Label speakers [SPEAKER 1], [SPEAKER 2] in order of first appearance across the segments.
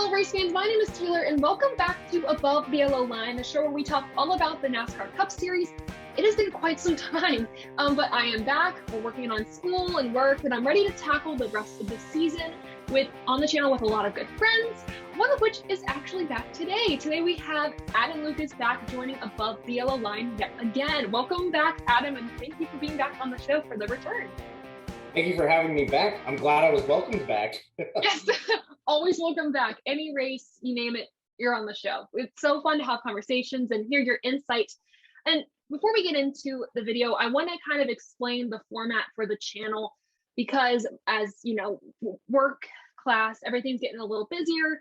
[SPEAKER 1] Hello, race fans. My name is Taylor, and welcome back to Above the Yellow Line, the show where we talk all about the NASCAR Cup Series. It has been quite some time, but I am back. We're working on school and work, and I'm ready to tackle the rest of the season on the channel with a lot of good friends, one of which is actually back today. Today we have Adam Lucas back joining Above the Yellow Line yet again. Welcome back, Adam, and thank you for being back on the show for the return.
[SPEAKER 2] Thank you for having me back. I'm glad I was welcomed back.
[SPEAKER 1] Yes, always welcome back. Any race, you name it, you're on the show. It's so fun to have conversations and hear your insight. And before we get into the video, I want to kind of explain the format for the channel because as you know, work, class, everything's getting a little busier.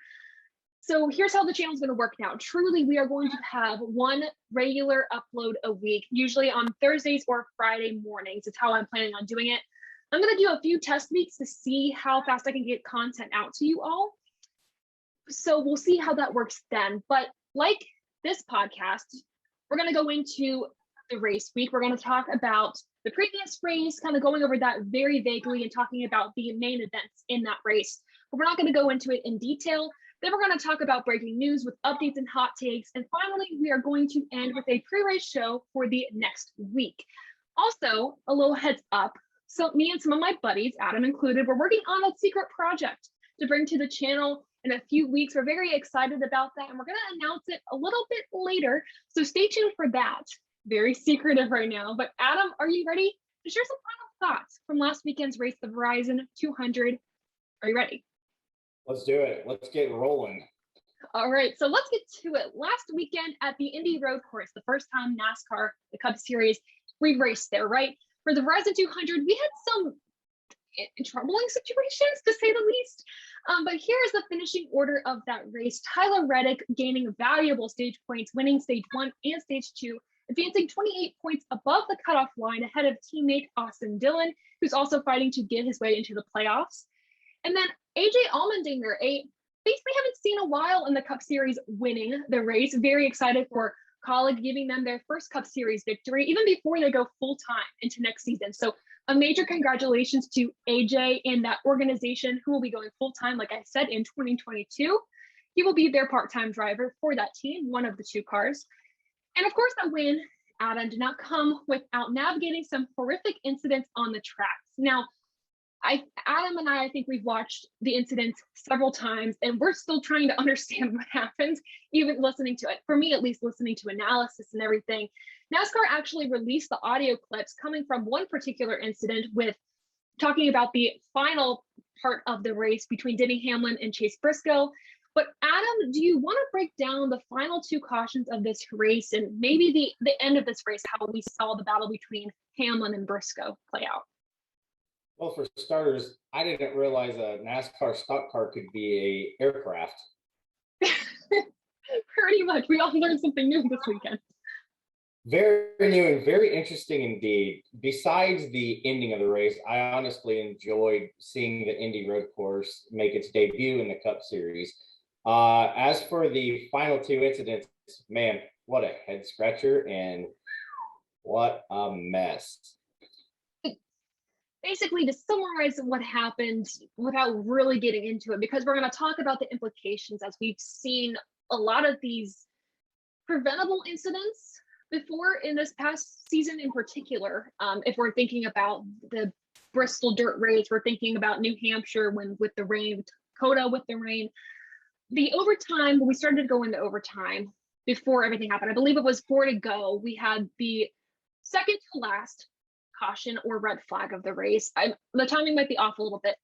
[SPEAKER 1] So here's how the channel is going to work now. Truly, we are going to have one regular upload a week, usually on Thursdays or Friday mornings. It's how I'm planning on doing it. I'm going to do a few test weeks to see how fast I can get content out to you all. So we'll see how that works then. But like this podcast, we're going to go into the race week. We're going to talk about the previous race, kind of going over that very vaguely and talking about the main events in that race. But we're not going to go into it in detail. Then we're going to talk about breaking news with updates and hot takes. And finally, we are going to end with a pre-race show for the next week. Also, a little heads up. So me and some of my buddies, Adam included, we're working on a secret project to bring to the channel in a few weeks. We're very excited about that, and we're going to announce it a little bit later. So stay tuned for that. Very secretive right now. But Adam, are you ready to share some final thoughts from last weekend's race, the Verizon 200? Are you ready?
[SPEAKER 2] Let's do it. Let's get rolling.
[SPEAKER 1] All right, so let's get to it. Last weekend at the Indy Road Course, the first time NASCAR, the Cup Series, we raced there, right? For the Verizon 200, we had some troubling situations, to say the least. But here's the finishing order of that race. Tyler Reddick gaining valuable stage points, winning stage 1 and stage 2, advancing 28 points above the cutoff line ahead of teammate Austin Dillon, who's also fighting to get his way into the playoffs. And then AJ Allmendinger, a face we haven't seen a while in the Cup Series, winning the race. Very excited for Colleague giving them their first Cup Series victory, even before they go full-time into next season. So a major congratulations to AJ and that organization who will be going full-time, like I said, in 2022. He will be their part-time driver for that team, one of the two cars. And of course, that win, Adam, did not come without navigating some horrific incidents on the tracks. Now, Adam and I think we've watched the incidents several times, and we're still trying to understand what happens, even listening to it. For me, at least, listening to analysis and everything. NASCAR actually released the audio clips coming from one particular incident with talking about the final part of the race between Denny Hamlin and Chase Briscoe. But Adam, do you want to break down the final two cautions of this race and maybe the end of this race, how we saw the battle between Hamlin and Briscoe play out?
[SPEAKER 2] Well, for starters, I didn't realize a NASCAR stock car could be a aircraft.
[SPEAKER 1] Pretty much. We all learned something new this weekend.
[SPEAKER 2] Very new and very interesting indeed. Besides the ending of the race, I honestly enjoyed seeing the Indy Road Course make its debut in the Cup Series. As for the final two incidents, man, what a head scratcher and what a mess.
[SPEAKER 1] Basically, to summarize what happened without really getting into it, because we're going to talk about the implications as we've seen a lot of these preventable incidents before in this past season in particular. If we're thinking about the Bristol dirt race, we're thinking about New Hampshire with the rain, Dakota with the rain. The overtime, when we started to go into overtime before everything happened, I believe it was 4 to go, we had the second to last caution or red flag of the race. The timing might be off a little bit,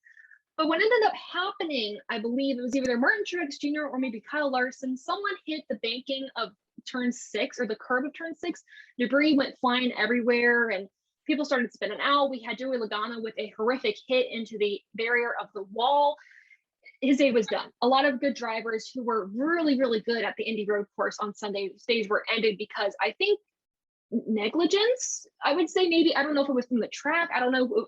[SPEAKER 1] but what ended up happening, I believe it was either Martin Truex Jr. or maybe Kyle Larson, someone hit the banking of turn 6 or the curb of turn 6. Debris went flying everywhere and people started spinning out. We had Joey Logano with a horrific hit into the barrier of the wall. His day was done. A lot of good drivers who were really, really good at the Indy Road Course on Sunday days were ended because I think negligence, I would say. Maybe, I don't know if it was from the track, I don't know.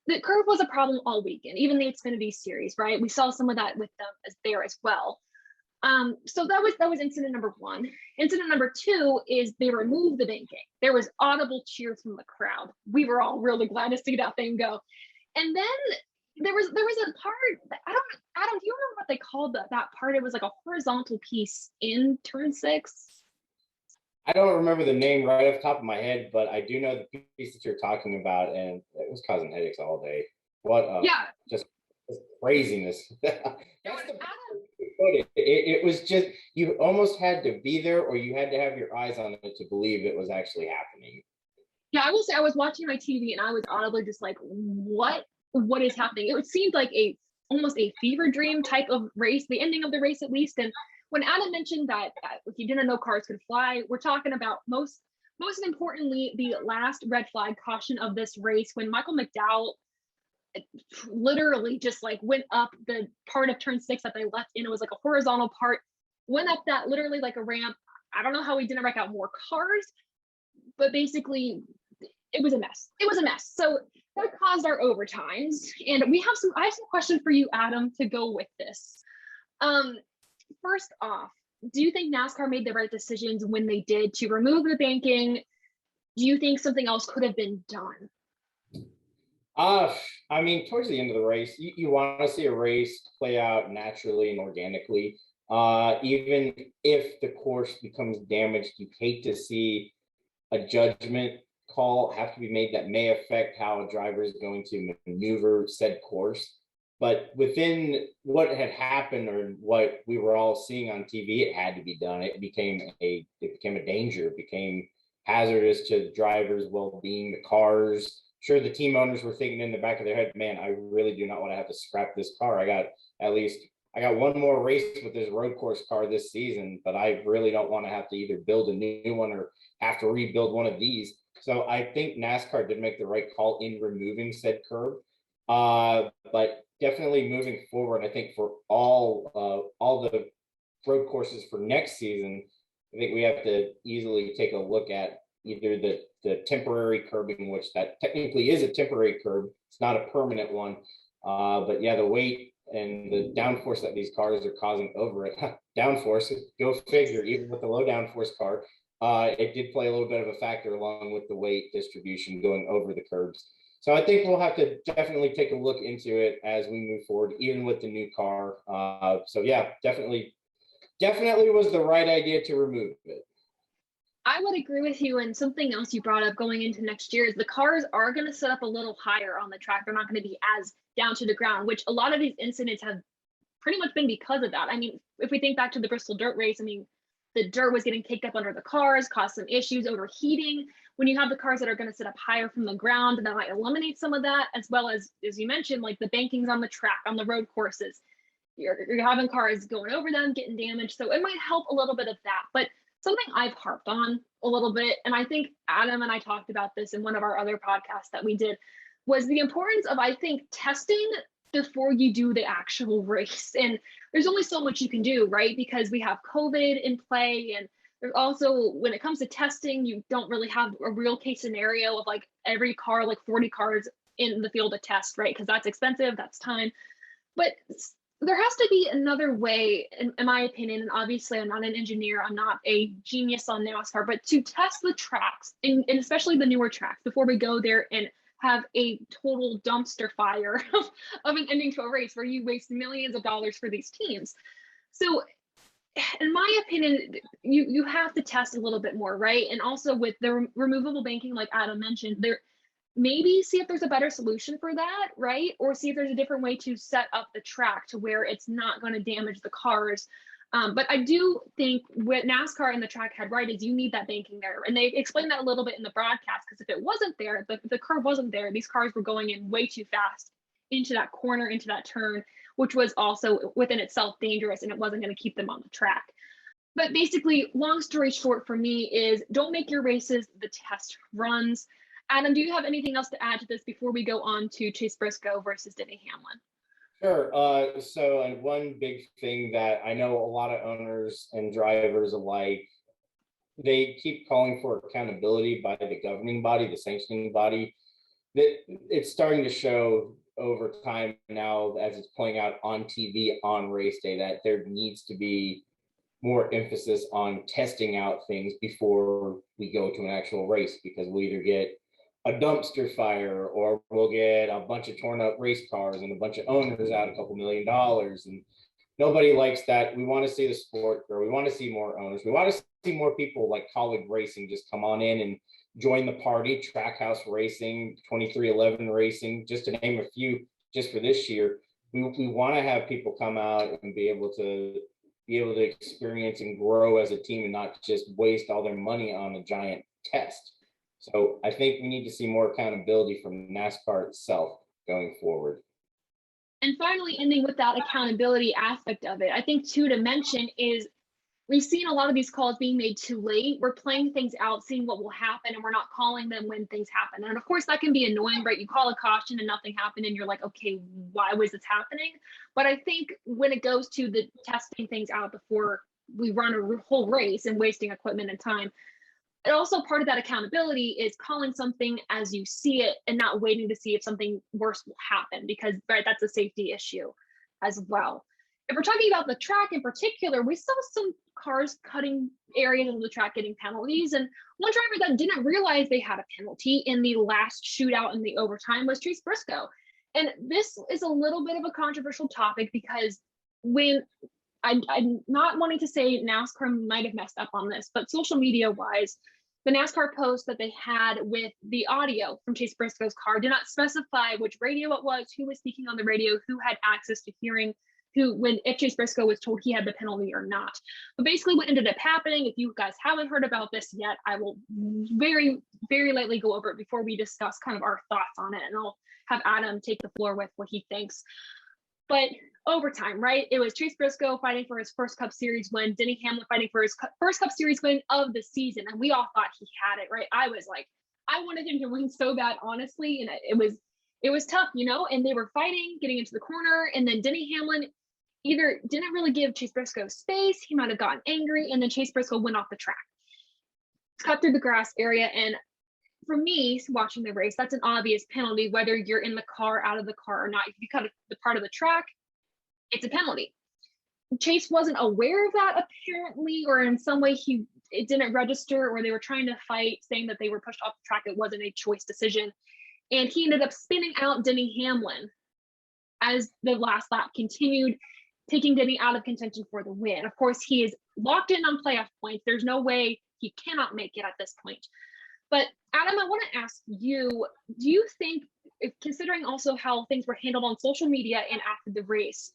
[SPEAKER 1] The curve was a problem all weekend, even the Xfinity Series, right? We saw some of that with them as well. So that was incident number 1. Incident number 2 is they removed the banking. There was audible cheers from the crowd. We were all really glad to see that thing go. And then there was a part that, Adam, do you remember what they called that part? It was like a horizontal piece in turn 6.
[SPEAKER 2] I don't remember the name right off the top of my head, but I do know the piece that you're talking about, and it was causing headaches all day. What
[SPEAKER 1] Yeah.
[SPEAKER 2] just craziness. That's the
[SPEAKER 1] Adam,
[SPEAKER 2] put it. It was just, you almost had to be there, or you had to have your eyes on it to believe it was actually happening.
[SPEAKER 1] yeah, I will say I was watching my TV and I was audibly just like, what is happening? It seemed like almost a fever dream type of race, the ending of the race at least. And when Adam mentioned that he didn't know cars could fly, we're talking about most importantly the last red flag caution of this race, when Michael McDowell literally just like went up the part of turn 6 that they left in. It was like a horizontal part, went up that literally like a ramp. I don't know how he didn't wreck out more cars, but basically it was a mess. It was a mess. So that caused our overtimes. And I have some questions for you, Adam, to go with this. First off, do you think NASCAR made the right decisions when they did to remove the banking? Do you think something else could have been done?
[SPEAKER 2] I mean, towards the end of the race, you want to see a race play out naturally and organically. Even if the course becomes damaged, you hate to see a judgment call have to be made that may affect how a driver is going to maneuver said course. But within what had happened or what we were all seeing on TV, it had to be done. It became a danger. It became hazardous to the drivers' well-being, the cars. Sure, the team owners were thinking in the back of their head, man, I really do not want to have to scrap this car. I got one more race with this road course car this season, but I really don't want to have to either build a new one or have to rebuild one of these. So I think NASCAR did make the right call in removing said curb. But definitely moving forward, I think for all the road courses for next season, I think we have to easily take a look at either the temporary curbing, which that technically is a temporary curb. It's not a permanent one. But yeah, the weight and the downforce that these cars are causing over it, downforce, go figure, even with the low downforce car, it did play a little bit of a factor along with the weight distribution going over the curbs. So I think we'll have to definitely take a look into it as we move forward, even with the new car. So yeah, definitely was the right idea to remove it.
[SPEAKER 1] I would agree with you. And something else you brought up going into next year is the cars are going to set up a little higher on the track. They're not going to be as down to the ground, which a lot of these incidents have pretty much been because of that. I mean, if we think back to the Bristol dirt race, I mean, the dirt was getting kicked up under the cars, caused some issues, overheating. When you have the cars that are going to sit up higher from the ground, that might eliminate some of that, as well as you mentioned, like the bankings on the track, on the road courses. You're having cars going over them, getting damaged. So it might help a little bit of that. But something I've harped on a little bit, and I think Adam and I talked about this in one of our other podcasts that we did, was the importance of, I think, testing before you do the actual race. And there's only so much you can do, right? Because we have COVID in play. And there's also, when it comes to testing, you don't really have a real case scenario of like every car, like 40 cars in the field to test, right? Because that's expensive, that's time. But there has to be another way, in my opinion, and obviously I'm not an engineer, I'm not a genius on NASCAR, but to test the tracks, and especially the newer tracks, before we go there and have a total dumpster fire of an ending to a race where you waste millions of dollars for these teams. So in my opinion, you have to test a little bit more, right? And also with the removable banking, like Adam mentioned, there maybe see if there's a better solution for that, right? Or see if there's a different way to set up the track to where it's not going to damage the cars. But I do think what NASCAR and the track had right is you need that banking there. And they explained that a little bit in the broadcast, because if it wasn't there, the curve wasn't there, these cars were going in way too fast into that corner, into that turn, which was also within itself dangerous, and it wasn't going to keep them on the track. But basically, long story short for me is don't make your races the test runs. Adam, do you have anything else to add to this before we go on to Chase Briscoe versus Denny Hamlin?
[SPEAKER 2] Sure. So one big thing that I know a lot of owners and drivers alike, they keep calling for accountability by the governing body, the sanctioning body. That it's starting to show over time now, as it's playing out on TV on race day, that there needs to be more emphasis on testing out things before we go to an actual race, because we'll either get a dumpster fire, or we'll get a bunch of torn up race cars and a bunch of owners out $2 million. And nobody likes that. We want to see the sport grow. We want to see more owners. We want to see more people like Colleague Racing just come on in and join the party. Trackhouse Racing, 2311 Racing, just to name a few, just for this year. We want to have people come out and be able to experience and grow as a team and not just waste all their money on a giant test. So I think we need to see more accountability from NASCAR itself going forward.
[SPEAKER 1] And finally, ending with that accountability aspect of it, I think too to mention is we've seen a lot of these calls being made too late. We're playing things out, seeing what will happen, and we're not calling them when things happen. And of course, that can be annoying, right? You call a caution and nothing happened, and you're like, okay, why was this happening? But I think when it goes to the testing things out before we run a whole race and wasting equipment and time, and also part of that accountability is calling something as you see it and not waiting to see if something worse will happen, because right, that's a safety issue as well. If we're talking about the track in particular, we saw some cars cutting areas of the track getting penalties. And one driver that didn't realize they had a penalty in the last shootout in the overtime was Chase Briscoe. And this is a little bit of a controversial topic because when I'm not wanting to say NASCAR might have messed up on this, but social media wise, the NASCAR post that they had with the audio from Chase Briscoe's car did not specify which radio it was, who was speaking on the radio, who had access to hearing if Chase Briscoe was told he had the penalty or not. But basically what ended up happening, if you guys haven't heard about this yet, I will very, very lightly go over it before we discuss kind of our thoughts on it. And I'll have Adam take the floor with what he thinks. But overtime, right? It was Chase Briscoe fighting for his first Cup Series win, Denny Hamlin fighting for his first Cup Series win of the season. And we all thought he had it, right? I was like, I wanted him to win so bad, honestly. And it was tough, and they were fighting, getting into the corner. And then Denny Hamlin either didn't really give Chase Briscoe space, he might have gotten angry, and then Chase Briscoe went off the track, cut through the grass area. And for me, watching the race, that's an obvious penalty, whether you're in the car, out of the car or not. If you cut the part of the track, it's a penalty. Chase wasn't aware of that apparently, or in some way it didn't register, or they were trying to fight, saying that they were pushed off the track. It wasn't a choice decision. And he ended up spinning out Denny Hamlin as the last lap continued, taking Denny out of contention for the win. Of course, he is locked in on playoff points. There's no way he cannot make it at this point. But Adam, I want to ask you, do you think, considering also how things were handled on social media and after the race,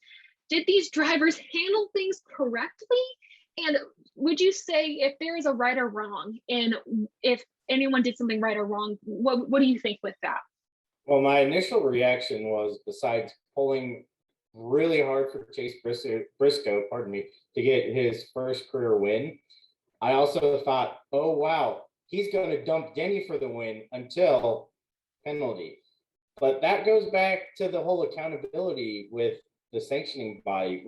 [SPEAKER 1] did these drivers handle things correctly? And would you say if there is a right or wrong, and if anyone did something right or wrong, what do you think with that?
[SPEAKER 2] Well, my initial reaction was, besides pulling really hard for Chase Briscoe, to get his first career win, I also thought, oh, wow, he's going to dump Denny for the win until penalty. But that goes back to the whole accountability with the sanctioning body.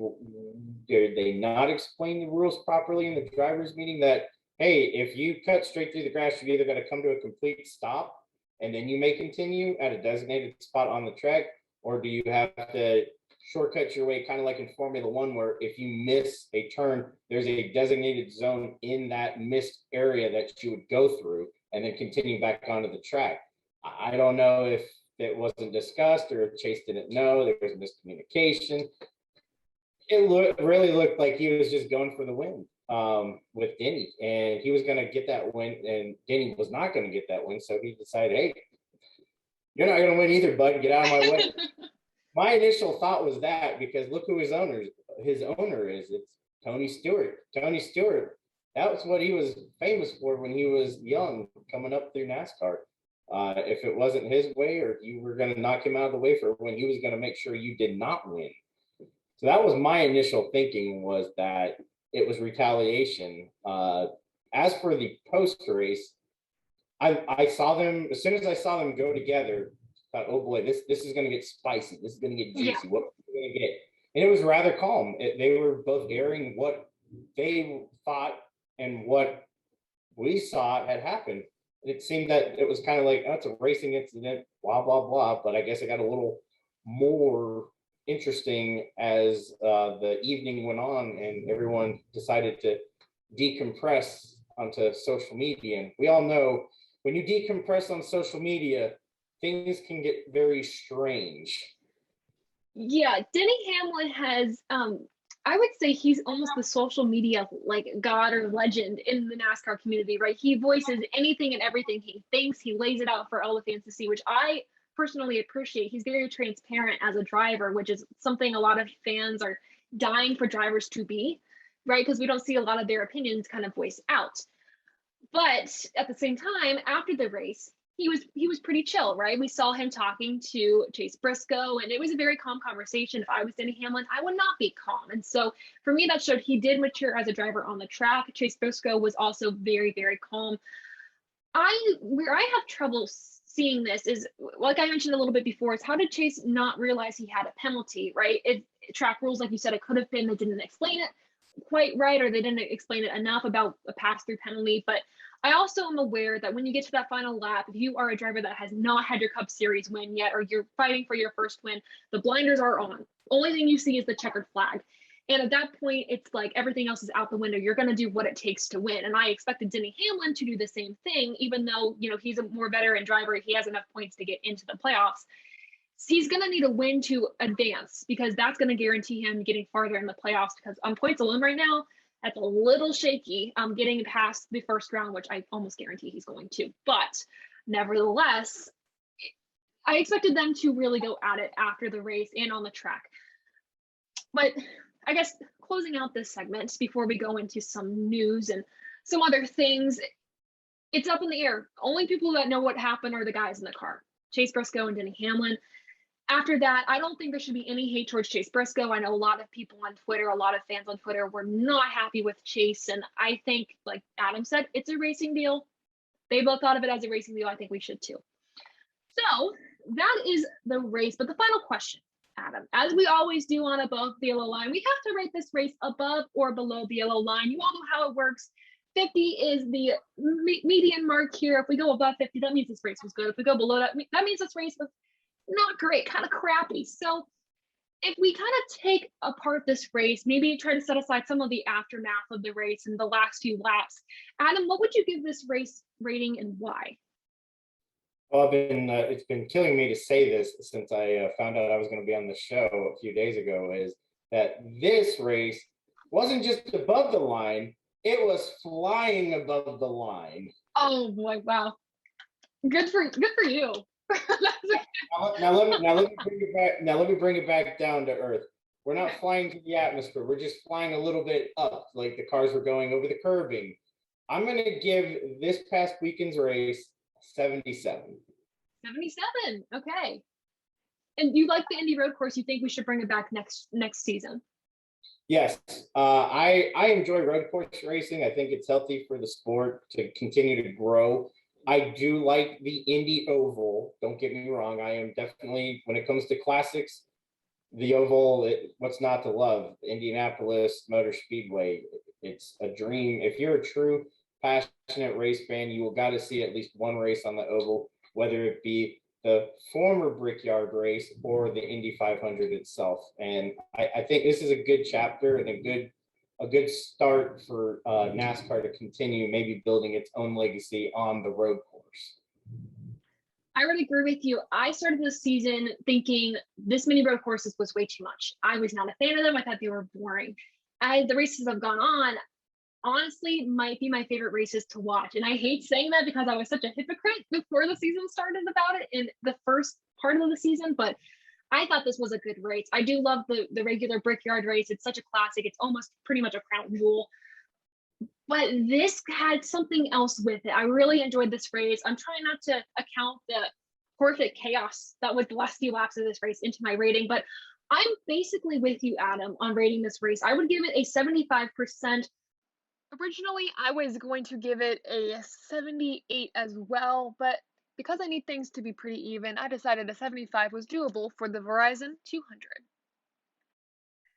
[SPEAKER 2] Did they not explain the rules properly in the drivers' meeting that, hey, if you cut straight through the grass, you either got to come to a complete stop and then you may continue at a designated spot on the track, or do you have to shortcut your way, kind of like in Formula One, where if you miss a turn, there's a designated zone in that missed area that you would go through and then continue back onto the track. I don't know if it wasn't discussed or if Chase didn't know, there was miscommunication. It really looked like he was just going for the win with Denny, and he was going to get that win, and Denny was not going to get that win. So he decided, hey, you're not going to win either, bud. Get out of my way. My initial thought was that, because look who his owner is. It's Tony Stewart. Tony Stewart. That was what he was famous for when he was young, coming up through NASCAR. If it wasn't his way, or if you were going to knock him out of the way for when he was going to make sure you did not win. So that was my initial thinking, was that it was retaliation. As for the post race, I saw them, as soon as I saw them go together, thought, oh boy, this is going to get spicy. This is going to get juicy. Yeah. What are we going to get? And it was rather calm. They were both airing what they thought and what we saw had happened. It seemed that it was kind of like, oh, it's a racing incident, blah, blah, blah. But I guess it got a little more interesting as the evening went on and everyone decided to decompress onto social media. And we all know when you decompress on social media, things can get very strange.
[SPEAKER 1] Yeah, Denny Hamlin has I would say he's almost the social media like god or legend in the NASCAR community, right? He voices anything and everything he thinks, he lays it out for all the fans to see, which I personally appreciate. He's very transparent as a driver, which is something a lot of fans are dying for drivers to be, right? Because we don't see a lot of their opinions kind of voiced out. But at the same time, after the race, he was pretty chill, right? We saw him talking to Chase Briscoe, and it was a very calm conversation. If I was Denny Hamlin, I would not be calm. And so for me, that showed he did mature as a driver on the track. Chase Briscoe was also very, very calm. Where I have trouble seeing this is, like I mentioned a little bit before, is how did Chase not realize he had a penalty, right? Track rules, like you said, it could have been they didn't explain it quite right, or they didn't explain it enough about a pass-through penalty. But I also am aware that when you get to that final lap, if you are a driver that has not had your Cup Series win yet, or you're fighting for your first win, the blinders are on. Only thing you see is the checkered flag. And at that point, it's like everything else is out the window. You're going to do what it takes to win. And I expected Denny Hamlin to do the same thing, even though, he's a more veteran driver. He has enough points to get into the playoffs. He's going to need a win to advance, because that's going to guarantee him getting farther in the playoffs, because on points alone right now, that's a little shaky. Getting past the first round, which I almost guarantee he's going to. But nevertheless, I expected them to really go at it after the race and on the track. But I guess closing out this segment before we go into some news and some other things, it's up in the air. Only people that know what happened are the guys in the car, Chase Briscoe and Denny Hamlin. After that, I don't think there should be any hate towards Chase Briscoe. I know a lot of people on Twitter, a lot of fans on Twitter were not happy with Chase. And I think, like Adam said, it's a racing deal. They both thought of it as a racing deal. I think we should too. So that is the race. But the final question, Adam, as we always do on Above the Yellow Line, we have to rate this race above or below the yellow line. You all know how it works. 50 is the median mark here. If we go above 50, that means this race was good. If we go below that, that means this race was not great, kind of crappy. So if we kind of take apart this race, maybe try to set aside some of the aftermath of the race and the last few laps, Adam, what would you give this race rating and why?
[SPEAKER 2] Well, it's been killing me to say this since I found out I was going to be on the show a few days ago, is that this race wasn't just above the line, it was flying above the line.
[SPEAKER 1] Oh boy, wow. Good for you.
[SPEAKER 2] Now let me bring it back. Now let me bring it back down to earth. We're not flying to the atmosphere. We're just flying a little bit up, like the cars were going over the curbing. I'm going to give this past weekend's race 77.
[SPEAKER 1] 77. Okay. And you like the Indy Road Course? You think we should bring it back next season?
[SPEAKER 2] Yes, I enjoy road course racing. I think it's healthy for the sport to continue to grow. I do like the Indy Oval. Don't get me wrong. I am definitely, when it comes to classics, the Oval, what's not to love? Indianapolis Motor Speedway. It's a dream. If you're a true passionate race fan, you will got to see at least one race on the Oval, whether it be the former Brickyard race or the Indy 500 itself. And I think this is a good chapter and a good start for NASCAR to continue maybe building its own legacy on the road course.
[SPEAKER 1] I would agree with you. I started this season thinking this many road courses was way too much. I was not a fan of them. I thought they were boring. As the races have gone on, honestly, might be my favorite races to watch. And I hate saying that because I was such a hypocrite before the season started about it in the first part of the season, but I thought this was a good race. I do love the regular Brickyard race. It's such a classic. It's almost pretty much a crown jewel. But this had something else with it. I really enjoyed this race. I'm trying not to account the horrific chaos that was the last few laps of this race into my rating, but I'm basically with you, Adam, on rating this race. I would give it a 75%. Originally, I was going to give it a 78 as well, but because I need things to be pretty even, I decided a 75 was doable for the Verizon 200.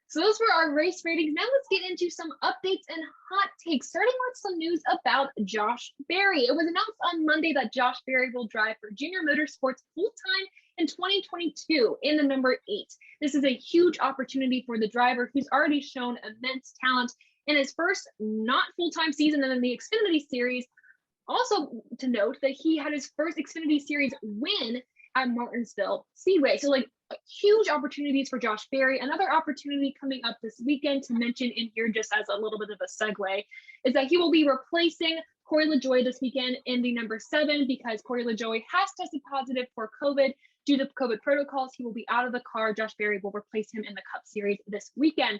[SPEAKER 1] So those were our race ratings. Now let's get into some updates and hot takes, starting with some news about Josh Berry. It was announced on Monday that Josh Berry will drive for Junior Motorsports full-time in 2022 in the number 8. This is a huge opportunity for the driver who's already shown immense talent in his first not full-time season in the Xfinity Series, Also to note that he had his first Xfinity Series win at Martinsville Speedway. So like huge opportunities for Josh Berry. Another opportunity coming up this weekend to mention in here just as a little bit of a segue is that he will be replacing Corey LaJoie this weekend in the number 7 because Corey LaJoie has tested positive for COVID. Due to COVID protocols, he will be out of the car. Josh Berry will replace him in the Cup Series this weekend.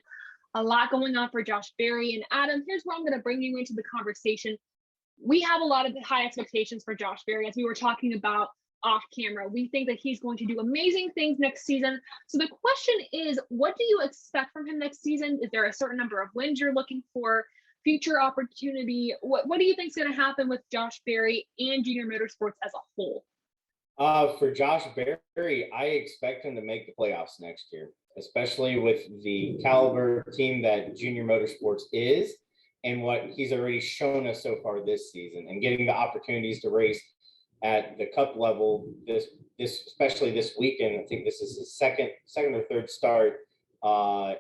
[SPEAKER 1] A lot going on for Josh Berry. And Adam, here's where I'm going to bring you into the conversation. We have a lot of high expectations for Josh Berry, as we were talking about off camera. We think that he's going to do amazing things next season. So the question is, what do you expect from him next season? Is there a certain number of wins you're looking for? Future opportunity? What do you think is going to happen with Josh Berry and Junior Motorsports as a whole?
[SPEAKER 2] For Josh Berry, I expect him to make the playoffs next year, especially with the caliber team that Junior Motorsports is and what he's already shown us so far this season, and getting the opportunities to race at the Cup level this especially this weekend. I think this is his second or third start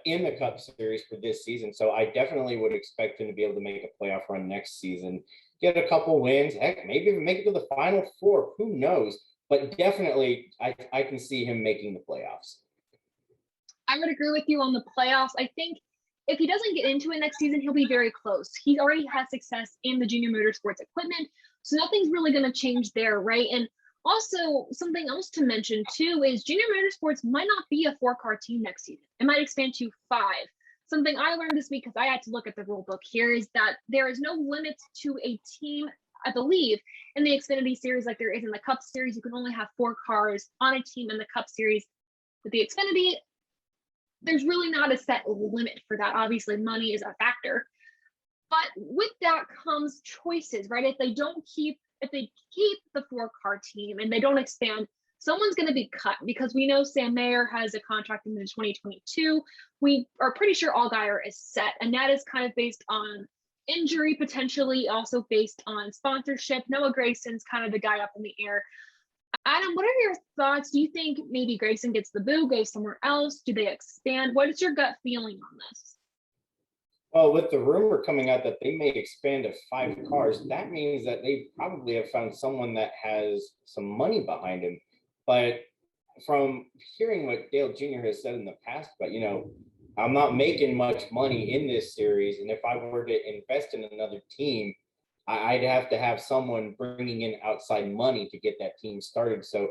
[SPEAKER 2] in the Cup Series for this season. So I definitely would expect him to be able to make a playoff run next season, get a couple wins, heck, maybe even make it to the Final Four. Who knows? But definitely, I can see him making the playoffs.
[SPEAKER 1] I would agree with you on the playoffs. I think if he doesn't get into it next season, he'll be very close. He already has success in the Junior Motorsports equipment, so nothing's really going to change there, right? And also, something else to mention too is Junior Motorsports might not be a 4-car team next season. It might expand to 5. Something I learned this week, because I had to look at the rule book here, is that there is no limit to a team, I believe, in the Xfinity Series like there is in the Cup Series. You can only have 4 cars on a team in the Cup Series. With the Xfinity, there's really not a set limit for that. Obviously, money is a factor. But with that comes choices, right? If they keep the 4-car team and they don't expand, someone's going to be cut, because we know Sam Mayer has a contract into 2022. We are pretty sure Allgaier is set, and that is kind of based on injury, potentially also based on sponsorship. Noah Gragson's kind of the guy up in the air. Adam, what are your thoughts? Do you think maybe Gragson gets the boot, goes somewhere else? Do they expand? What is your gut feeling on this?
[SPEAKER 2] Well, with the rumor coming out that they may expand to 5 cars, that means that they probably have found someone that has some money behind him. But from hearing what Dale Jr. has said in the past, but I'm not making much money in this series, and if I were to invest in another team, I'd have to have someone bringing in outside money to get that team started. So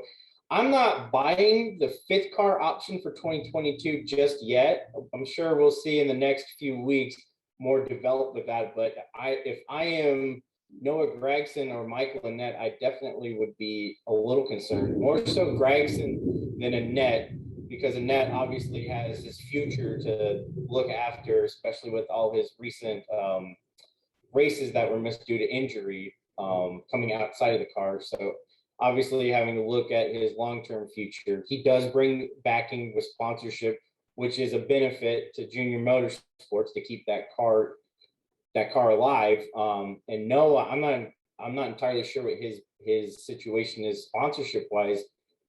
[SPEAKER 2] I'm not buying the 5th car option for 2022 just yet. I'm sure we'll see in the next few weeks more developed with that. But if I am Noah Gragson or Michael Annett, I definitely would be a little concerned, more so Gragson than Annett, because Annett obviously has his future to look after, especially with all his recent races that were missed due to injury coming outside of the car. So obviously having to look at his long-term future. He does bring backing with sponsorship, which is a benefit to Junior Motorsports to keep that car alive. And Noah, I'm not entirely sure what his situation is sponsorship wise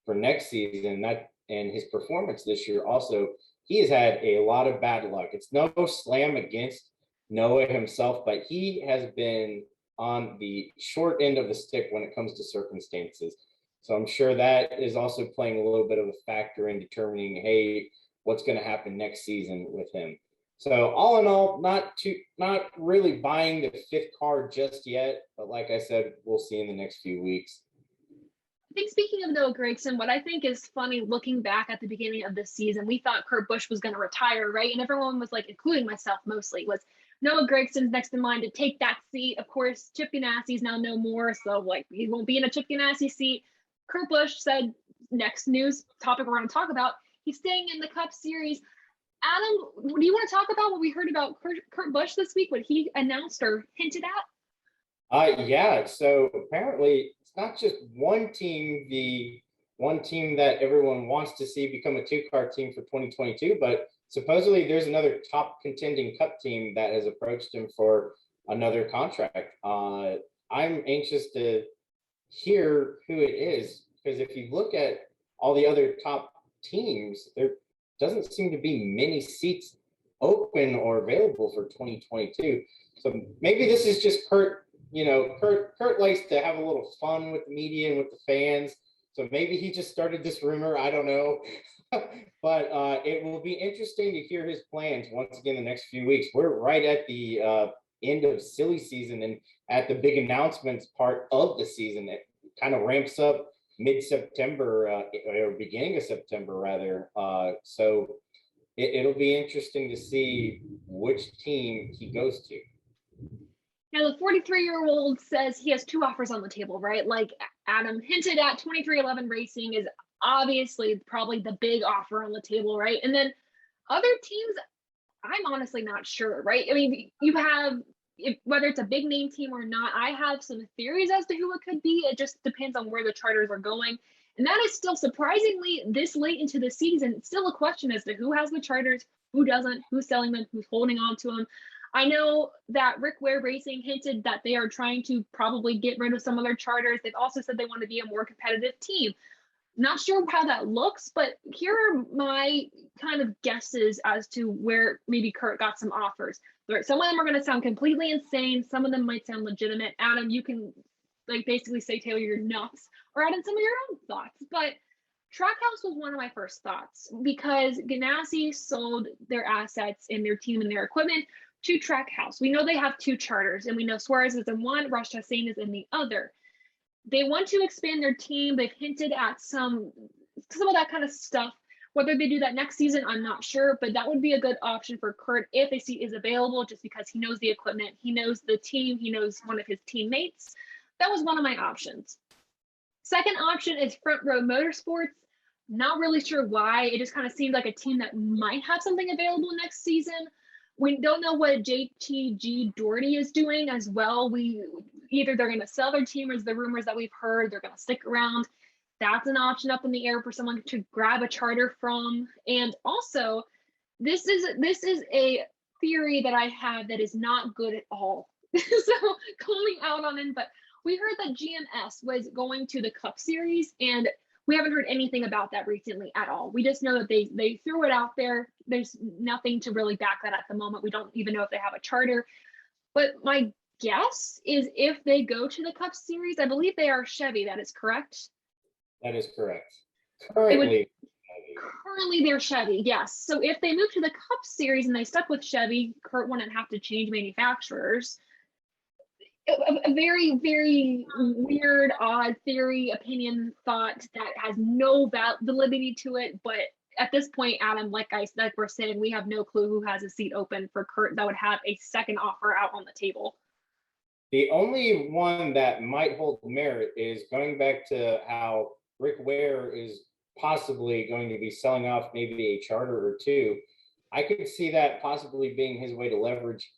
[SPEAKER 2] for next season. And his performance this year also, he has had a lot of bad luck. It's no slam against Noah himself, but he has been on the short end of the stick when it comes to circumstances. So I'm sure that is also playing a little bit of a factor in determining, hey, what's going to happen next season with him. So all in all, not really buying the 5th car just yet, but like I said, we'll see in the next few weeks.
[SPEAKER 1] I think speaking of Noah Gragson, what I think is funny looking back at the beginning of this season, we thought Kurt Busch was going to retire, right? And everyone was like, including myself mostly, was Noah Gragson's next in line to take that seat. Of course, Chip Ganassi's now no more, so like he won't be in a Chip Ganassi seat. Kurt Busch said, next news topic we're going to talk about, he's staying in the Cup Series. Adam, do you want to talk about what we heard about Kurt Busch this week, what he announced or hinted at?
[SPEAKER 2] Yeah, so apparently it's not just one team, the one team that everyone wants to see become a 2-car team for 2022, but supposedly there's another top contending Cup team that has approached him for another contract. I'm anxious to hear who it is, because if you look at all the other top teams, there doesn't seem to be many seats open or available for 2022. So maybe this is just Kurt Kurt likes to have a little fun with the media and with the fans. So maybe he just started this rumor. I don't know. But it will be interesting to hear his plans once again the next few weeks. We're right at the end of silly season and at the big announcements part of the season. It kind of ramps up mid-September or beginning of September rather. So it'll be interesting to see which team he goes to.
[SPEAKER 1] Now, the 43-year-old says he has 2 offers on the table, right? Like Adam hinted at, 23XI Racing is obviously probably the big offer on the table, right? And then other teams, I'm honestly not sure, right? I mean, you have, whether it's a big name team or not, I have some theories as to who it could be. It just depends on where the charters are going. And that is still surprisingly this late into the season, still a question as to who has the charters, who doesn't, who's selling them, who's holding on to them. I know that Rick Ware Racing hinted that they are trying to probably get rid of some of their charters. They've also said they want to be a more competitive team. Not sure how that looks, but here are my kind of guesses as to where maybe Kurt got some offers. Some of them are going to sound completely insane. Some of them might sound legitimate. Adam, you can basically say, Taylor, you're nuts, or add in some of your own thoughts. But Trackhouse was one of my first thoughts because Ganassi sold their assets and their team and their equipment to Trackhouse. We know they have 2 charters, and we know Suarez is in one, Ross Chastain is in the other. They want to expand their team. They've hinted at some of that kind of stuff. Whether they do that next season, I'm not sure, but that would be a good option for Kurt if a seat is available, just because he knows the equipment, he knows the team, he knows one of his teammates. That was one of my options. Second option is Front Row Motorsports. Not really sure why. It just kind of seemed like a team that might have something available next season. We don't know what JTG Doherty is doing as well. Either they're going to sell their team, or the rumors that we've heard they're going to stick around. That's an option up in the air for someone to grab a charter from. And also, this is a theory that I have that is not good at all. So calling out on it, but we heard that GMS was going to the Cup Series, and we haven't heard anything about that recently at all. We just know that they threw it out there. There's nothing to really back that at the moment. We don't even know if they have a charter. But my guess is if they go to the Cup Series, I believe they are Chevy. That is correct?
[SPEAKER 2] That is correct. Currently
[SPEAKER 1] they're Chevy, yes. So if they move to the Cup Series and they stuck with Chevy, Kurt wouldn't have to change manufacturers. A very, very weird, odd theory, opinion, thought that has no validity to it. But at this point, Adam, like we're saying, we have no clue who has a seat open for Kurt that would have a second offer out on the table.
[SPEAKER 2] The only one that might hold merit is going back to how Rick Ware is possibly going to be selling off maybe a charter or 2. I could see that possibly being his way to leverage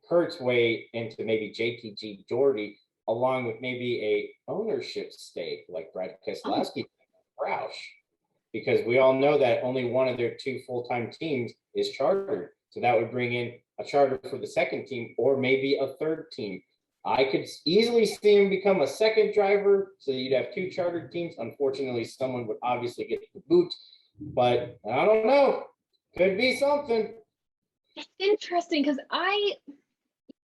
[SPEAKER 2] Kurt's way into maybe JTG Doherty, along with maybe a ownership stake like Brad Keselowski, Roush, because we all know that only one of their 2 full-time teams is chartered. So that would bring in a charter for the second team, or maybe a third team. I could easily see him become a second driver, so you'd have 2 chartered teams. Unfortunately, someone would obviously get the boot, but I don't know. Could be something.
[SPEAKER 1] It's interesting because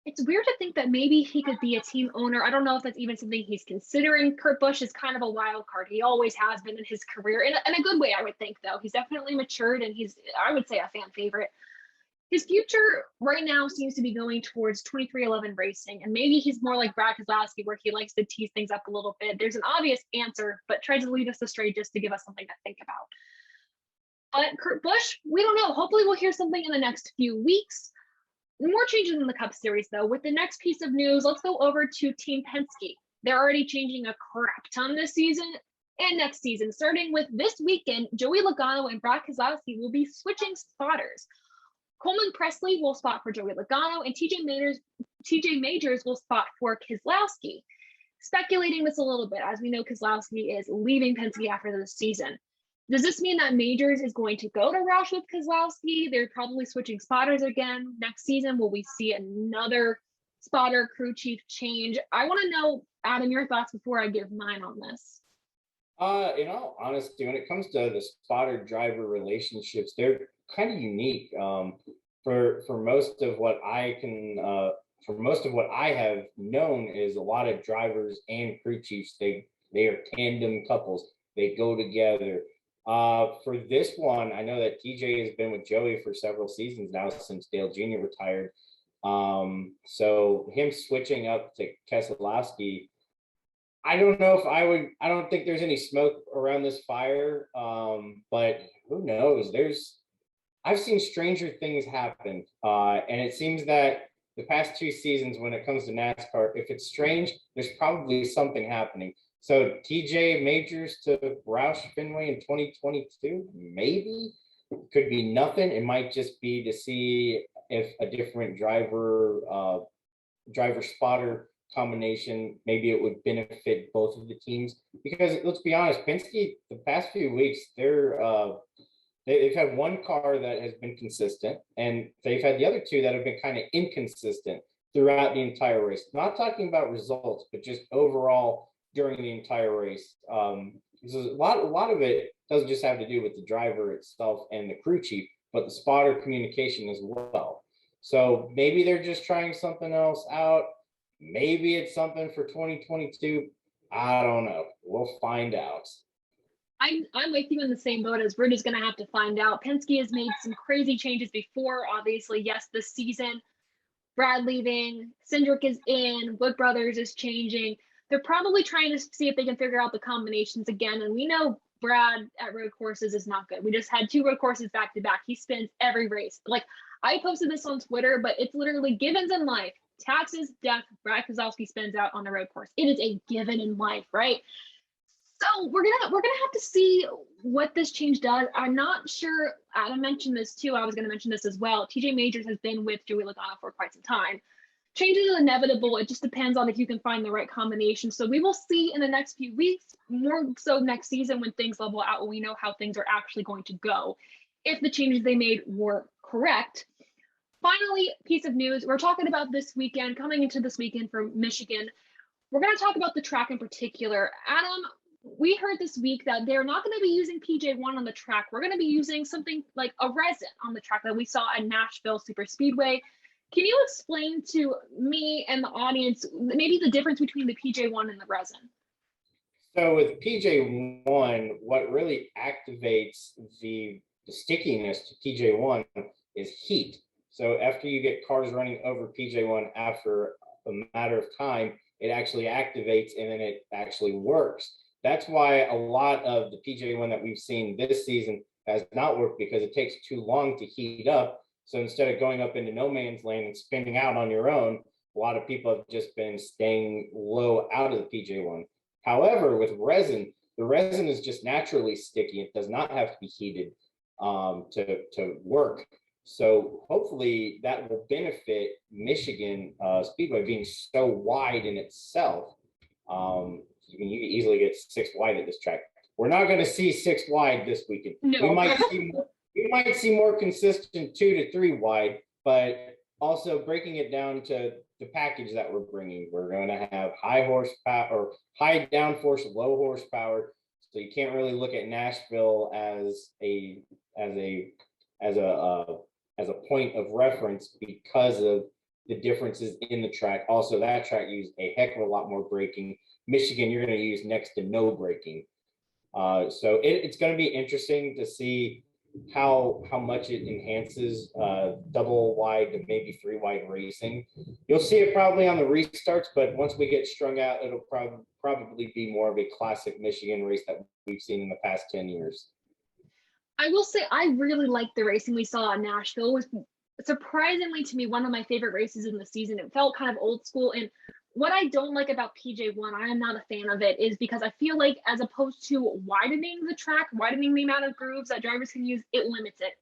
[SPEAKER 1] it's weird to think that maybe he could be a team owner. I don't know if that's even something he's considering. Kurt Busch is kind of a wild card. He always has been in his career, in a good way, I would think, though. He's definitely matured, and he's, I would say, a fan favorite. His future right now seems to be going towards 23XI Racing, and maybe he's more like Brad Keselowski, where he likes to tease things up a little bit. There's an obvious answer, but tries to lead us astray just to give us something to think about. But Kurt Busch, we don't know. Hopefully we'll hear something in the next few weeks. More changes in the Cup Series, though. With the next piece of news, let's go over to Team Penske. They're already changing a crap ton this season and next season. Starting with this weekend, Joey Logano and Brad Keselowski will be switching spotters. Coleman Presley will spot for Joey Logano, and TJ Majors will spot for Keselowski. Speculating this a little bit, as we know Keselowski is leaving Penske after the season. Does this mean that Majors is going to go to Roush with Keselowski? They're probably switching spotters again next season. Will we see another spotter crew chief change? I want to know, Adam, your thoughts before I give mine on this.
[SPEAKER 2] In all honesty, when it comes to the spotter driver relationships, they're kind of unique. For most of what I can for most of what I have known is a lot of drivers and crew chiefs, they are tandem couples. They go together. For this one, I know that TJ has been with Joey for several seasons now since Dale Jr. retired. So him switching up to Keselowski, I don't know if I don't think there's any smoke around this fire. But who knows? I've seen stranger things happen. And it seems that the past 2 seasons, when it comes to NASCAR, if it's strange, there's probably something happening. So TJ Majors to Roush Fenway in 2022, maybe. Could be nothing. It might just be to see if a different driver spotter combination, maybe it would benefit both of the teams. Because let's be honest, Penske, the past few weeks, they've had one car that has been consistent, and they've had the other 2 that have been kind of inconsistent throughout the entire race. Not talking about results, but just overall during the entire race. So a lot of it doesn't just have to do with the driver itself and the crew chief, but the spotter communication as well. So maybe they're just trying something else out. Maybe it's something for 2022. I don't know. We'll find out.
[SPEAKER 1] I'm with you in the same boat as we're just going to have to find out. Penske has made some crazy changes before, obviously. Yes, this season, Brad leaving, Cindric is in, Wood Brothers is changing. They're probably trying to see if they can figure out the combinations again. And we know Brad at road courses is not good. We just had 2 road courses back to back. He spins every race. Like, I posted this on Twitter, but it's literally givens in life. Taxes, death, Brad Keselowski spins out on the road course. It is a given in life, right? So we're gonna have to see what this change does. I'm not sure. Adam mentioned this too. I was gonna mention this as well. TJ Majors has been with Joey Logano for quite some time. Changes are inevitable. It just depends on if you can find the right combination. So we will see in the next few weeks, more so next season when things level out, when we know how things are actually going to go, if the changes they made were correct. Finally, piece of news. We're talking about this weekend, coming into this weekend for Michigan. We're going to talk about the track in particular. Adam, we heard this week that they're not going to be using PJ1 on the track. We're going to be using something like a resin on the track that we saw at Nashville Super Speedway. Can you explain to me and the audience maybe the difference between the PJ1 and the resin?
[SPEAKER 2] So with PJ1, what really activates the stickiness to PJ1 is heat. So after you get cars running over PJ1 after a matter of time, it actually activates and then it actually works. That's why a lot of the PJ1 that we've seen this season has not worked, because it takes too long to heat up. So instead of going up into no man's land and spinning out on your own, a lot of people have just been staying low out of the PJ1. However, with resin, the resin is just naturally sticky. It does not have to be heated to work. So hopefully that will benefit Michigan Speedway being so wide in itself. You can easily get 6 wide at this track. We're not going to see 6 wide this weekend.
[SPEAKER 1] No.
[SPEAKER 2] We might see more consistent 2 to 3 wide, but also breaking it down to the package that we're bringing. We're going to have high horsepower or high downforce, low horsepower. So you can't really look at Nashville as a point of reference because of the differences in the track. Also, that track used a heck of a lot more braking. Michigan, you're going to use next to no braking. So it's going to be interesting to see how much it enhances double wide to maybe 3 wide racing. You'll see it probably on the restarts, but once we get strung out, it'll probably be more of a classic Michigan race that we've seen in the past 10 years.
[SPEAKER 1] I will say I really liked the racing we saw in Nashville. It was surprisingly to me one of my favorite races in the season. It felt kind of old school. And what I don't like about PJ1, I am not a fan of it, is because I feel like as opposed to widening the track, widening the amount of grooves that drivers can use, it limits it.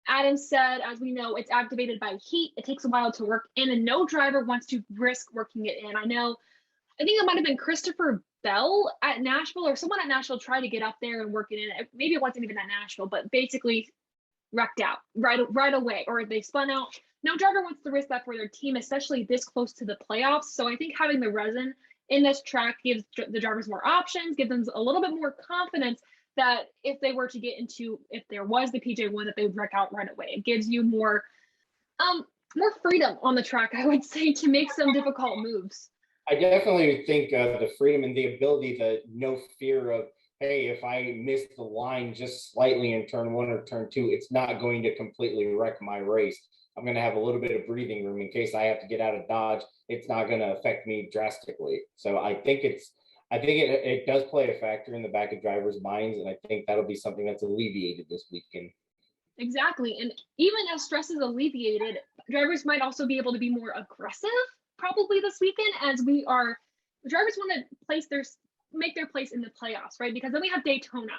[SPEAKER 1] Adam said, as we know, it's activated by heat. It takes a while to work in, and no driver wants to risk working it in. I think it might have been Christopher Bell at Nashville, or someone at Nashville tried to get up there and work it in. Maybe it wasn't even at Nashville, but basically wrecked out right away, or they spun out. No driver wants to risk that for their team, especially this close to the playoffs. So I think having the resin in this track gives the drivers more options, gives them a little bit more confidence that if they were to get into, if there was the PJ1, that they would wreck out right away. It gives you more, more freedom on the track, I would say, to make some difficult moves.
[SPEAKER 2] I definitely think the freedom and the ability, the no fear of, hey, if I miss the line just slightly in turn one or turn two, it's not going to completely wreck my race. I'm going to have a little bit of breathing room in case I have to get out of Dodge. It's not going to affect me drastically. So I think it does play a factor in the back of drivers' minds, and I think that'll be something that's alleviated this weekend.
[SPEAKER 1] Exactly. And even as stress is alleviated, drivers might also be able to be more aggressive probably this weekend, as drivers want to make their place in the playoffs, right? Because then we have Daytona.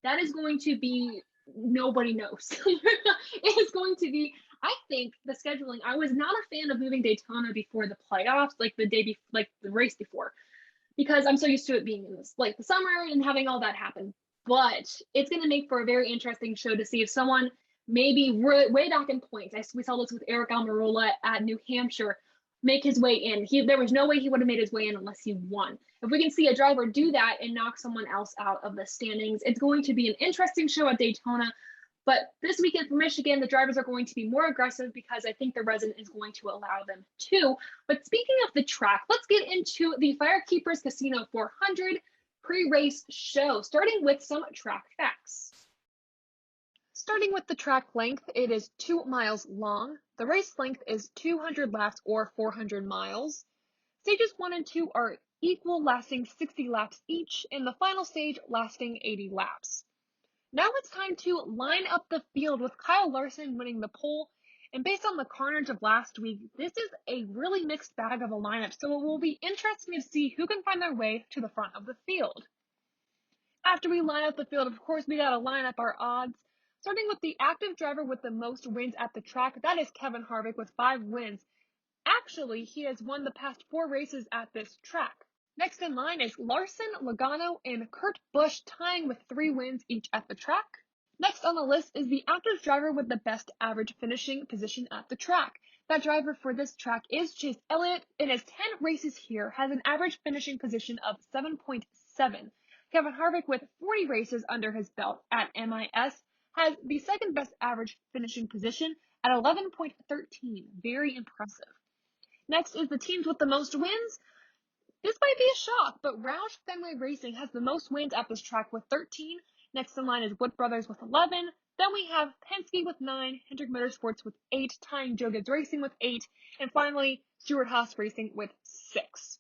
[SPEAKER 1] That is going to be, nobody knows. It is going to be, I think the scheduling, I was not a fan of moving Daytona before the playoffs, like the race before, because I'm so used to it being in this, like the summer and having all that happen. But it's going to make for a very interesting show to see if someone maybe way back in points. We saw this with Eric Almirola at New Hampshire make his way in. There was no way he would have made his way in unless he won. If we can see a driver do that and knock someone else out of the standings, it's going to be an interesting show at Daytona. But this weekend for Michigan, the drivers are going to be more aggressive because I think the resident is going to allow them to. But speaking of the track, let's get into the FireKeepers Casino 400 pre-race show, starting with some track facts. Starting with the track length, it is 2 miles long. The race length is 200 laps or 400 miles. Stages 1 and 2 are equal, lasting 60 laps each, and the final stage lasting 80 laps. Now it's time to line up the field with Kyle Larson winning the pole. And based on the carnage of last week, this is a really mixed bag of a lineup, so it will be interesting to see who can find their way to the front of the field. After we line up the field, of course, we gotta line up our odds. Starting with the active driver with the most wins at the track, that is Kevin Harvick with 5 wins. Actually, he has won the past 4 races at this track. Next in line is Larson, Logano, and Kurt Busch tying with 3 wins each at the track. Next on the list is the active driver with the best average finishing position at the track. That driver for this track is Chase Elliott. In his 10 races here, has an average finishing position of 7.7. Kevin Harvick, with 40 races under his belt at MIS, has the second best average finishing position at 11.13. Very impressive. Next is the teams with the most wins. This might be a shock, but Roush Fenway Racing has the most wins at this track with 13. Next in line is Wood Brothers with 11. Then we have Penske with 9, Hendrick Motorsports with 8, tying Joe Gibbs Racing with 8, and finally Stewart-Haas Racing with 6.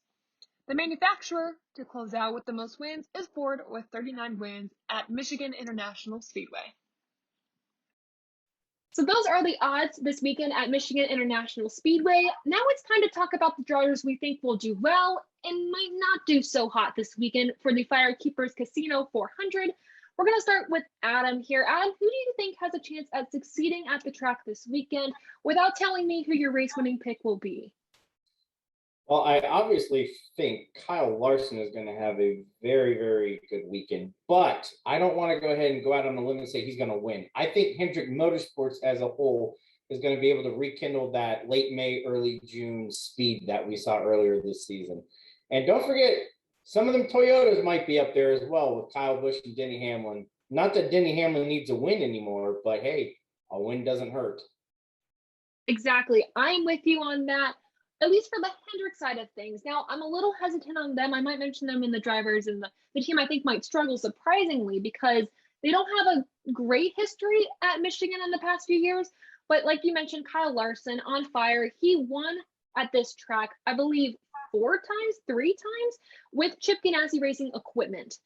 [SPEAKER 1] The manufacturer to close out with the most wins is Ford with 39 wins at Michigan International Speedway. So those are the odds this weekend at Michigan International Speedway. Now it's time to talk about the drivers we think will do well and might not do so hot this weekend for the FireKeepers Casino 400. We're going to start with Adam here. Adam, who do you think has a chance at succeeding at the track this weekend without telling me who your race-winning pick will be?
[SPEAKER 2] Well, I obviously think Kyle Larson is going to have a very, very good weekend, but I don't want to go ahead and go out on a limb and say he's going to win. I think Hendrick Motorsports as a whole is going to be able to rekindle that late May, early June speed that we saw earlier this season. And don't forget, some of them Toyotas might be up there as well with Kyle Busch and Denny Hamlin. Not that Denny Hamlin needs a win anymore, but hey, a win doesn't hurt.
[SPEAKER 1] Exactly. I'm with you on that. At least for the Hendrick side of things. Now, I'm a little hesitant on them. I might mention them in the drivers, and the team I think might struggle surprisingly because they don't have a great history at Michigan in the past few years. But like you mentioned, Kyle Larson on fire. He won at this track, I believe, 3 times with Chip Ganassi Racing equipment.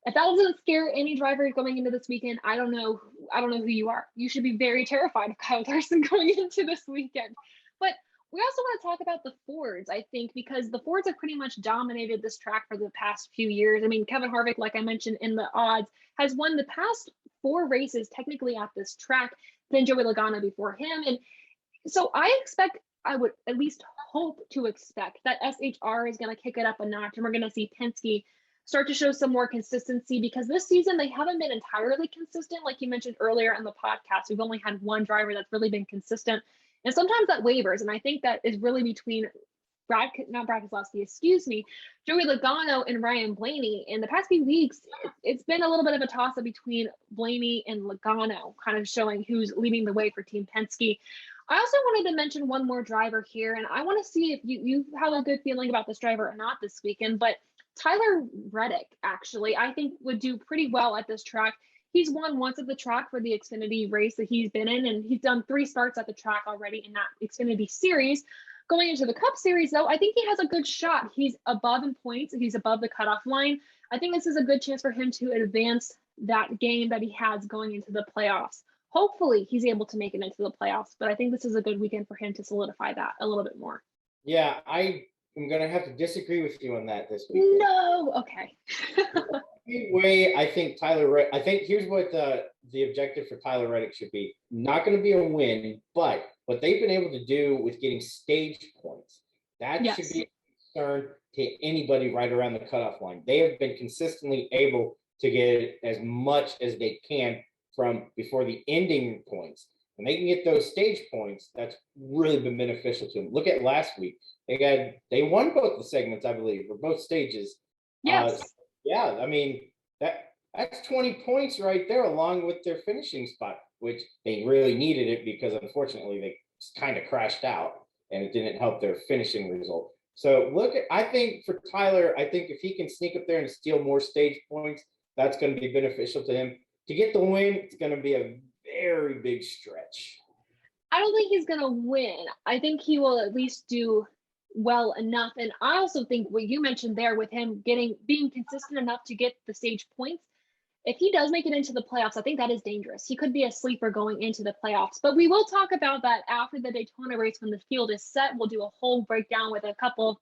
[SPEAKER 1] If that doesn't scare any driver going into this weekend, I don't know who you are. You should be very terrified of Kyle Larson going into this weekend. But we also want to talk about the Fords, I think, because the Fords have pretty much dominated this track for the past few years. I mean, Kevin Harvick, like I mentioned in the odds, has won the past 4 races technically at this track, then Joey Logano before him. And so I would at least hope to expect that SHR is going to kick it up a notch, and we're going to see Penske start to show some more consistency, because this season they haven't been entirely consistent. Like you mentioned earlier in the podcast, we've only had one driver that's really been consistent. And sometimes that wavers, and I think that is really between Joey Logano and Ryan Blaney. In the past few weeks, it's been a little bit of a toss-up between Blaney and Logano, kind of showing who's leading the way for Team Penske. I also wanted to mention one more driver here, and I want to see if you have a good feeling about this driver or not this weekend. But Tyler Reddick, actually, I think would do pretty well at this track. He's won once at the track for the Xfinity race that he's been in, and he's done 3 starts at the track already in that Xfinity series. Going into the Cup Series, though, I think he has a good shot. He's above in points. He's above the cutoff line. I think this is a good chance for him to advance that game that he has going into the playoffs. Hopefully he's able to make it into the playoffs, but I think this is a good weekend for him to solidify that a little bit more.
[SPEAKER 2] Yeah, I am going to have to disagree with you on that this weekend.
[SPEAKER 1] No, okay.
[SPEAKER 2] Way, I think I think here's what the objective for Tyler Reddick should be. Not going to be a win, but what they've been able to do with getting stage points, that
[SPEAKER 1] Yes.
[SPEAKER 2] should be a concern to anybody right around the cutoff line. They have been consistently able to get as much as they can from before the ending points. When they can get those stage points, that's really been beneficial to them. Look at last week. They won both the segments, I believe, or both stages.
[SPEAKER 1] Yes.
[SPEAKER 2] Yeah, I mean, that's 20 points right there, along with their finishing spot, which they really needed it because unfortunately they kind of crashed out and it didn't help their finishing result. So I think for Tyler, I think if he can sneak up there and steal more stage points, that's going to be beneficial to him. To get the win, it's going to be a very big stretch.
[SPEAKER 1] I don't think he's going to win. I think he will at least do well enough. And I also think what you mentioned there with him being consistent enough to get the stage points, if he does make it into the playoffs, I think that is dangerous. He could be a sleeper going into the playoffs, but we will talk about that after the Daytona race when the field is set. We'll do a whole breakdown with a couple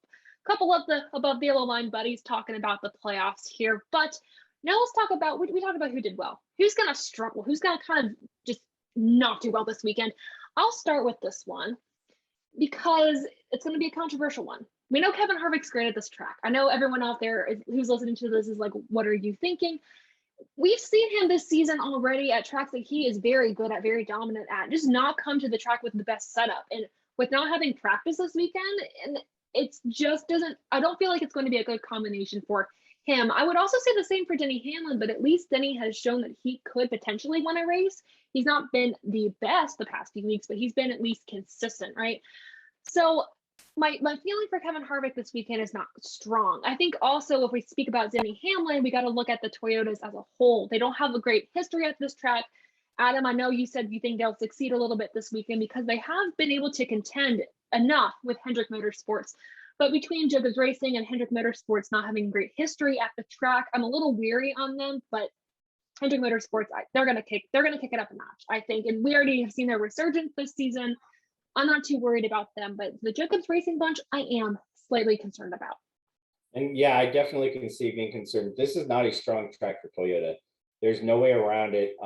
[SPEAKER 1] of the above the yellow line buddies talking about the playoffs here. But now let's talk about, we talked about who did well, who's going to struggle, who's going to kind of just not do well this weekend. I'll start with this one because it's going to be a controversial one. We know Kevin Harvick's great at this track. I know everyone out there who's listening to this is like, what are you thinking? We've seen him this season already at tracks that he is very good at, very dominant at, just not come to the track with the best setup. And with not having practice this weekend, and it's just I don't feel like it's going to be a good combination for him. I would also say the same for Denny Hamlin, but at least Denny has shown that he could potentially win a race. He's not been the best the past few weeks, but he's been at least consistent, right? So my feeling for Kevin Harvick this weekend is not strong. I think also if we speak about Denny Hamlin, we got to look at the Toyotas as a whole. They don't have a great history at this track. Adam, I know you said you think they'll succeed a little bit this weekend because they have been able to contend enough with Hendrick Motorsports. But between Jacobs Racing and Hendrick Motorsports not having great history at the track, I'm a little weary on them. But Hendrick Motorsports, they're gonna kick it up a notch, I think. And we already have seen their resurgence this season. I'm not too worried about them, but the Jacobs Racing bunch, I am slightly concerned about.
[SPEAKER 2] And yeah, I definitely can see being concerned. This is not a strong track for Toyota. There's no way around it.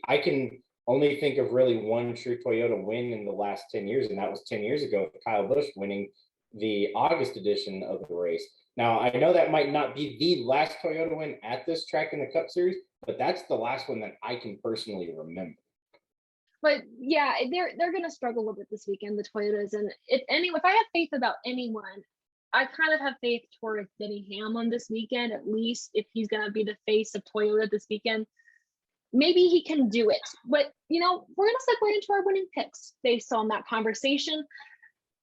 [SPEAKER 2] I can only think of really one true Toyota win in the last 10 years, and that was 10 years ago with Kyle Busch winning the August edition of the race. Now, I know that might not be the last Toyota win at this track in the Cup Series, but that's the last one that I can personally remember.
[SPEAKER 1] But yeah, they're going to struggle with it this weekend, the Toyotas. And if I have faith about anyone, I kind of have faith towards Denny Hamlin this weekend, at least if he's going to be the face of Toyota this weekend. Maybe he can do it. But, we're going to segue into our winning picks based on that conversation.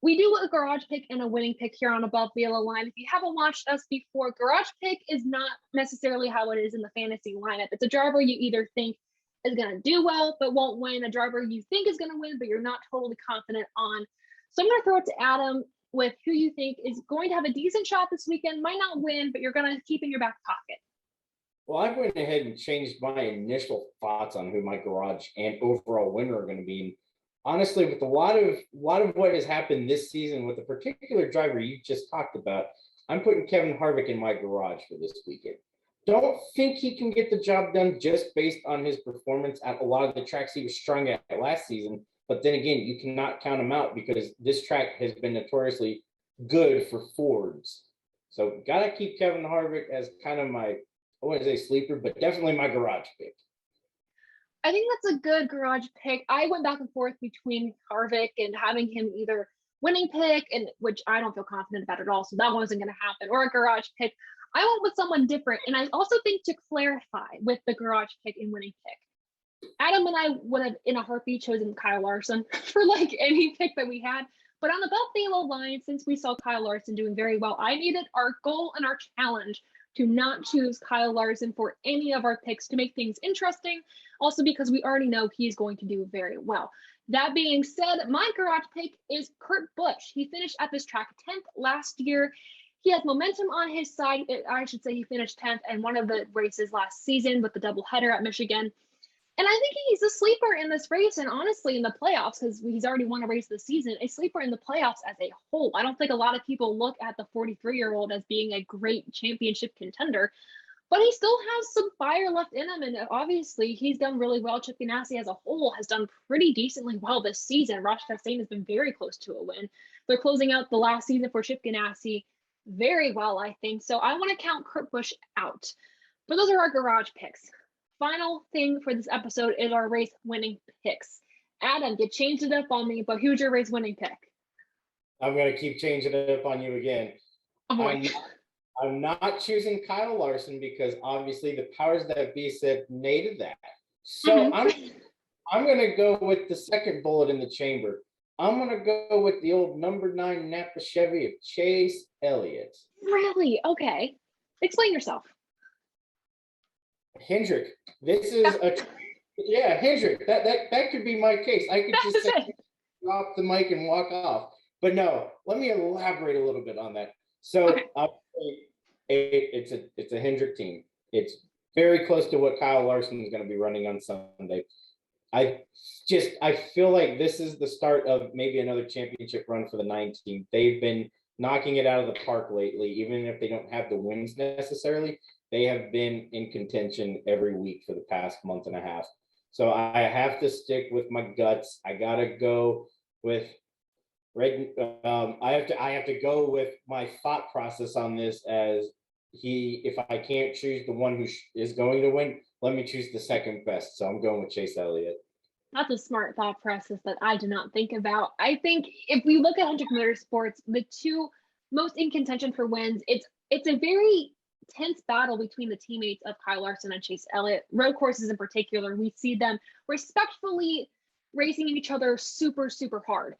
[SPEAKER 1] We do a garage pick and a winning pick here on Above the Yellow Line. If you haven't watched us before, garage pick is not necessarily how it is in the fantasy lineup. It's a driver you either think is going to do well but won't win, a driver you think is going to win but you're not totally confident on. So I'm going to throw it to Adam with who you think is going to have a decent shot this weekend, might not win, but you're going to keep in your back pocket.
[SPEAKER 2] Well, I went ahead and changed my initial thoughts on who my garage and overall winner are going to be. And honestly, with a lot of what has happened this season with the particular driver you just talked about, I'm putting Kevin Harvick in my garage for this weekend. Don't think he can get the job done just based on his performance at a lot of the tracks he was strong at last season. But then again, you cannot count him out because this track has been notoriously good for Fords. So got to keep Kevin Harvick as kind of my, I wouldn't say sleeper, but definitely my garage pick.
[SPEAKER 1] I think that's a good garage pick. I went back and forth between Harvick and having him either winning pick, and which I don't feel confident about at all, so that wasn't going to happen, or a garage pick. I went with someone different, and I also think to clarify with the garage pick and winning pick, Adam and I would have in a heartbeat chosen Kyle Larson for like any pick that we had. But on the Above the Yellow line, since we saw Kyle Larson doing very well, I needed our goal and our challenge to not choose Kyle Larson for any of our picks to make things interesting. Also because we already know he's going to do very well. That being said, my garage pick is Kurt Busch. He finished at this track 10th last year. He has momentum on his side. I should say he finished 10th in one of the races last season with the doubleheader at Michigan. And I think he's a sleeper in this race and honestly in the playoffs because he's already won a race this season, a sleeper in the playoffs as a whole. I don't think a lot of people look at the 43-year-old as being a great championship contender, but he still has some fire left in him. And obviously he's done really well. Chip Ganassi as a whole has done pretty decently well this season. Ross Chastain has been very close to a win. They're closing out the last season for Chip Ganassi very well, I think. So I want to count Kurt Busch out. But those are our garage picks. Final thing for this episode is our race winning picks. Adam, you changed it up on me, but who's your race winning pick?
[SPEAKER 2] I'm going to keep changing it up on you again.
[SPEAKER 1] Oh
[SPEAKER 2] I'm not choosing Kyle Larson because obviously the powers that be said nay to that. So I'm going to go with the second bullet in the chamber. I'm going to go with the old number 9 Napa Chevy of Chase Elliott.
[SPEAKER 1] Really? Okay. Explain yourself.
[SPEAKER 2] Hendrick. This is Hendrick. That could be my case. I could just say, drop the mic and walk off. But no, let me elaborate a little bit on that. So it's a Hendrick team. It's very close to what Kyle Larson is going to be running on Sunday. I feel like this is the start of maybe another championship run for the 9 team. They've been knocking it out of the park lately, even if they don't have the wins necessarily. They have been in contention every week for the past month and a half. So I have to stick with my guts. I gotta go with I have to go with my thought process on this as if I can't choose the one who is going to win, let me choose the second best. So I'm going with Chase Elliott.
[SPEAKER 1] That's a smart thought process that I did not think about. I think if we look at Hendrick Motorsports, the two most in contention for wins, it's a very tense battle between the teammates of Kyle Larson and Chase Elliott. Road courses in particular, we see them respectfully racing each other super, super hard.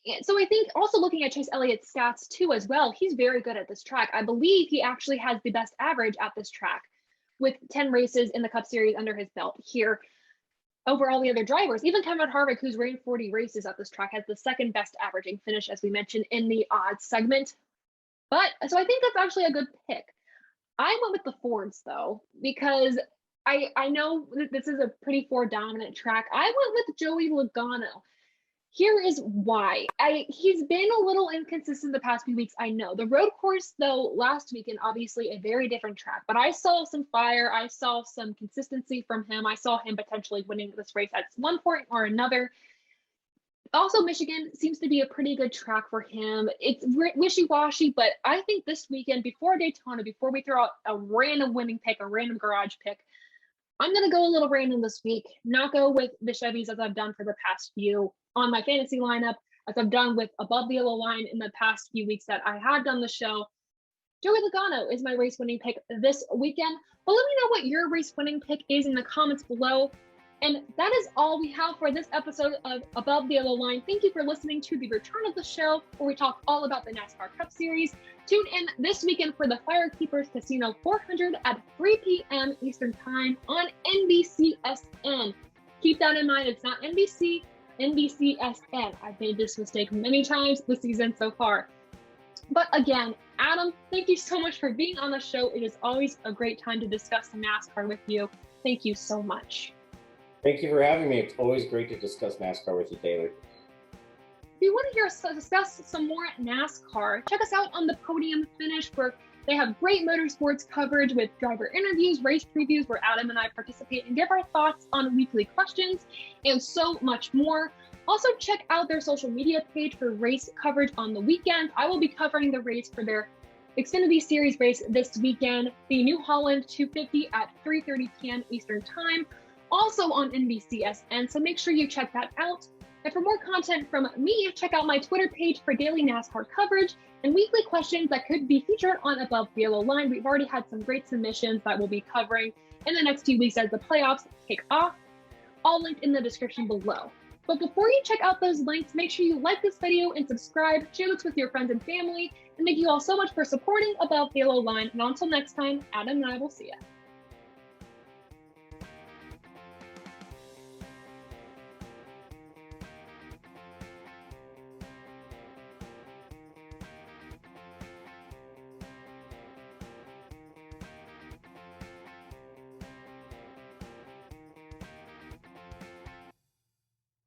[SPEAKER 1] And so I think also looking at Chase Elliott's stats too as well, he's very good at this track. I believe he actually has the best average at this track with 10 races in the Cup Series under his belt here over all the other drivers. Even Kevin Harvick, who's ran 40 races at this track, has the second best averaging finish, as we mentioned in the odds segment. But so I think that's actually a good pick. I went with the Fords though, because I know that this is a pretty Ford dominant track. I went with Joey Logano. Here is why. He's been a little inconsistent the past few weeks, I know. The road course, though, last weekend, obviously a very different track. But I saw some fire. I saw some consistency from him. I saw him potentially winning this race at one point or another. Also, Michigan seems to be a pretty good track for him. It's wishy-washy, but I think this weekend, before Daytona, before we throw out a random winning pick, a random garage pick, I'm going to go a little random this week, not go with the Chevys as I've done for the past few on my fantasy lineup, as I've done with Above the Yellow Line in the past few weeks that I had done the show. Joey Logano is my race winning pick this weekend. But let me know what your race winning pick is in the comments below. And that is all we have for this episode of Above the Yellow Line. Thank you for listening to the return of the show, where we talk all about the NASCAR Cup Series. Tune in this weekend for the FireKeepers Casino 400 at 3 p.m. Eastern Time on NBCSN. Keep that in mind. It's not NBC, NBCSN. I've made this mistake many times this season so far. But again, Adam, thank you so much for being on the show. It is always a great time to discuss the NASCAR with you. Thank you so much.
[SPEAKER 2] Thank you for having me. It's always great to discuss NASCAR with you, Taylor.
[SPEAKER 1] If you want to hear us discuss some more NASCAR, check us out on the Podium Finish, where they have great motorsports coverage with driver interviews, race previews, where Adam and I participate and give our thoughts on weekly questions, and so much more. Also, check out their social media page for race coverage on the weekend. I will be covering the race for their Xfinity Series race this weekend, the New Holland 250 at 3:30 p.m. Eastern Time, also on NBCSN, so make sure you check that out. And for more content from me, check out my Twitter page for daily NASCAR coverage and weekly questions that could be featured on Above the Yellow Line. We've already had some great submissions that we'll be covering in the next few weeks as the playoffs kick off. all linked in the description below. But before you check out those links, make sure you like this video and subscribe, share this with your friends and family, and thank you all so much for supporting Above Halo Line. And until next time, Adam and I will see ya.